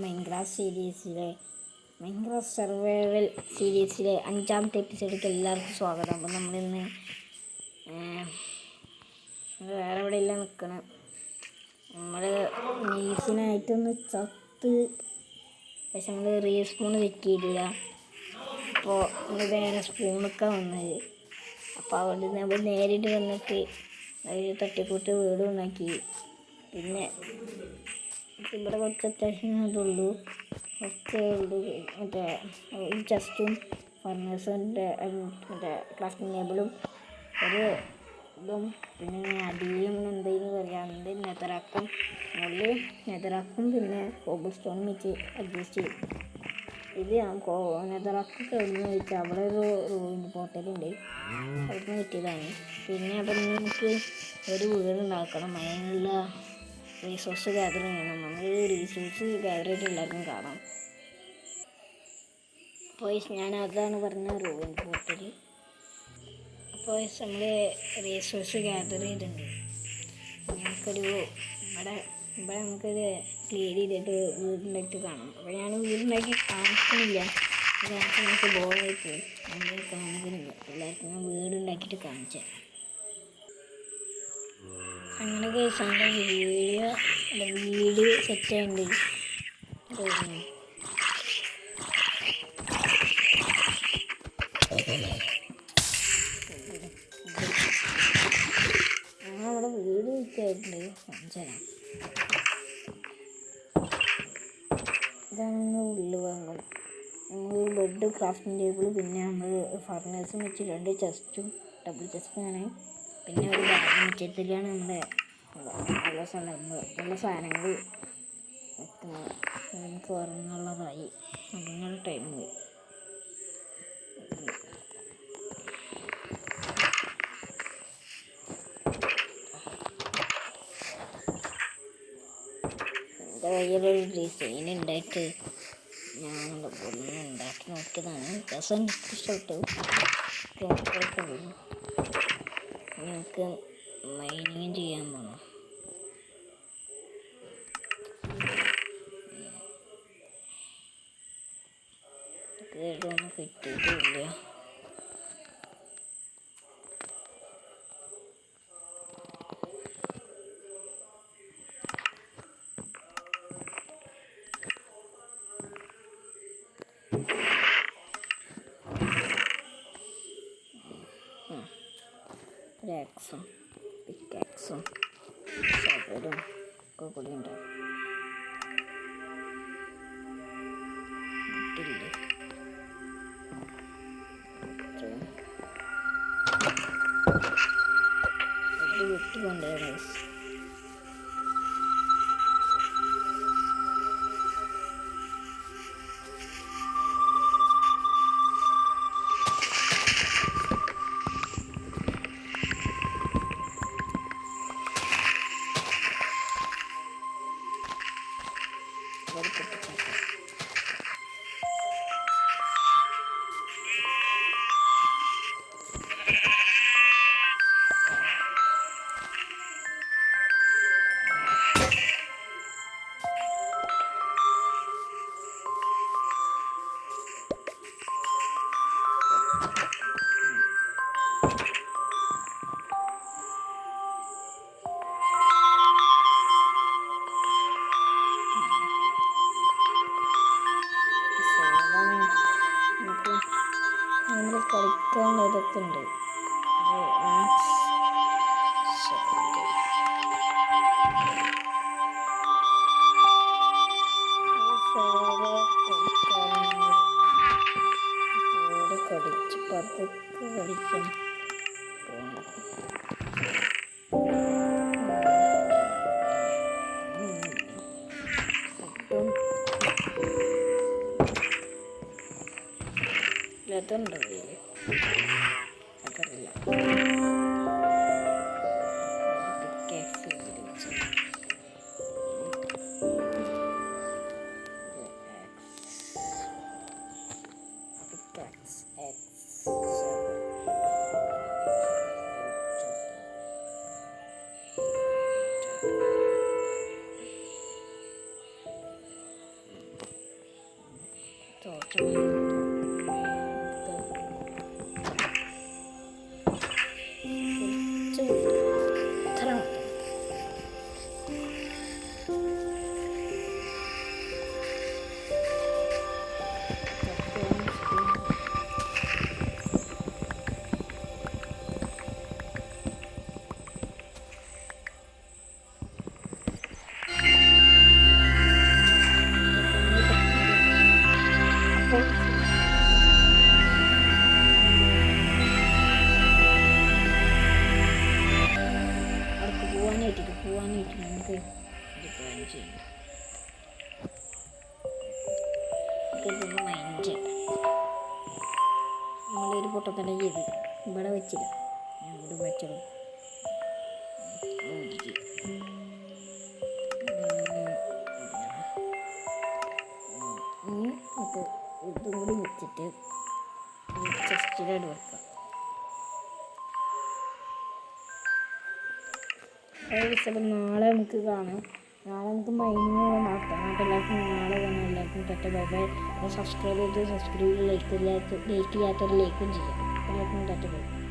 Minecraft survival സീരീസിലെ 5ാമത്തെ എപ്പിസോഡിലേക്ക് എല്ലാവർക്കും സ്വാഗതം. അപ്പം നമ്മളിന്ന് വേറെ എവിടെ ഇല്ല നിൽക്കണം. നമ്മൾ നീസിനായിട്ടൊന്ന് ചത്ത്, പക്ഷെ നമ്മൾ റീസ്പൂൺ തെറ്റിയിട്ടില്ല. അപ്പോൾ നമ്മൾ വേറെ സ്പൂണൊക്കെ വന്നത്. അപ്പോൾ അവിടെ നമ്മൾ നേരിട്ട് വന്നിട്ട് ഒരു തട്ടിക്കൂട്ട് വീടും ഉണ്ടാക്കി. പിന്നെ ഇവിടെ കുറച്ച് അത്യാവശ്യം ഇതുള്ളൂ, കുറച്ചേ ഉള്ളൂ. മറ്റേ ഈ ചെസ്റ്റും ഫർണേഴ്സിൻ്റെ മറ്റേ ക്രാഫ്റ്റിംഗ് ടേബിളും ഒരു ഇതും, പിന്നെ അടിയും എന്തെങ്കിലും പറയാം, നെതറാക്കും മുകളിൽ നെതറാക്കും, പിന്നെ കോബിൾ സ്റ്റോൺ വെച്ച് അഡ്ജസ്റ്റ് ചെയ്യും. ഇത് നെതറാക്കൊക്കെ എവിടുന്ന് വെച്ചാൽ അവിടെ ഒരു ഹോട്ടലുണ്ട്, അവിടുന്ന് കിട്ടിയതാണ്. പിന്നെ അപ്പം നമുക്ക് ഒരു വീടുണ്ടാക്കണം, അതിനുള്ള റിസോഴ്സ് ഗ്യാദർ ചെയ്യണം. നമ്മൾ റിസോഴ്സ് ഗ്യാദർ ചെയ്തിട്ട് എല്ലാവർക്കും കാണാം. അപ്പോൾ ഞാൻ അതാണ് പറഞ്ഞ റൂയിൻ പോർട്ടൽ. അപ്പോൾ നമ്മൾ റിസോഴ്സ് ഗ്യാദർ ചെയ്തിട്ടുണ്ട്. നമുക്കൊരു ഇവിടെ നമുക്കൊരു ക്ലിയർ ചെയ്തിട്ട് വീടുണ്ടാക്കി കാണാം. അപ്പോൾ ഞാൻ വീടുണ്ടാക്കി കാണിക്കുന്നില്ല, കാണിച്ച് നമുക്ക് ബോറായിട്ട് നമ്മൾ കാണിക്കുന്നില്ല. എല്ലാവർക്കും ഞാൻ വീടുണ്ടാക്കിയിട്ട് കാണിച്ചു തരാം. അങ്ങനെ കേസിൻ്റെ വീട് സെറ്റായിട്ടുണ്ട്. നമ്മുടെ വീട് സെറ്റായിട്ടുണ്ട്, കാണിച്ചു തരാം. ഇതാണ് ഉള്ളു ഭാഗം. നമ്മൾ ബെഡ്, ക്രാഫ്റ്റിംഗ് ടേബിൾ, പിന്നെ നമ്മൾ ഫർണേഴ്സും വെച്ച് 2 ചെസ്റ്റും ഡബിൾ ചെസ്റ്റാണ്. പിന്നെ ഒരു ബാഗ് മുറ്റത്തിലാണ് നമ്മുടെ നല്ല സാധനങ്ങൾ വെക്കുന്നത്. നമുക്ക് ഉറങ്ങുള്ളതായി, ഉറങ്ങുന്ന ടൈം പോയി. എൻ്റെ കയ്യിലൊരു ഡിസൈൻ ഉണ്ടായിട്ട് ഞാൻ ഒന്ന് ഉണ്ടാക്കി നോക്കിയതാണ്. രസം ഇഷ്ടപ്പെട്ടു. നമുക്ക് മൈനിങ് ചെയ്യാൻ പോകണം. ഇതൊന്നും കിട്ടിയിട്ടില്ല. ആക്സും പിക്കാക്സും ശകലും ഒക്കെ കൂടി ഉണ്ടാവും. വിട്ടുകൊണ്ടേ കളിക്കാനുള്ളതൊക്കെ ഉണ്ട്. കടിച്ച് പതുക്കെ കളിക്കണം. അതുണ്ടോ അതറിയില്ല. ടോർച്ച് ഇത്ര മതി. പോവാനായിട്ട് നമുക്ക് ഒരു പ്ലാൻ ചെയ്യാം. ഇതൊന്ന് മൈൻഡ് ചെയ്യണം. നമ്മളൊരു പൊട്ടത്തന്നെ ചെയ്ത് ഇവിടെ വെച്ചില്ല, ഞാൻ ഇവിടെ വെച്ചത് നമുക്ക് ഇതും കൂടി വെച്ചിട്ട് ചെസ്റ്റിലോട്ട് വെക്കാം. നാളെ നമുക്ക് കാണാം. നാളെ നമുക്ക് മൈനിങ് നടത്താം. അപ്പോൾ എല്ലാവർക്കും നാളെ കാണാം. എല്ലാവർക്കും ടാറ്റ ബൈ ബൈ. സബ്സ്ക്രൈബ് ചെയ്യാത്തവർ ലൈക്ക് ചെയ്യാത്തവർ ലൈക്കും ചെയ്യാം. എല്ലാവർക്കും ടാറ്റ ബൈ.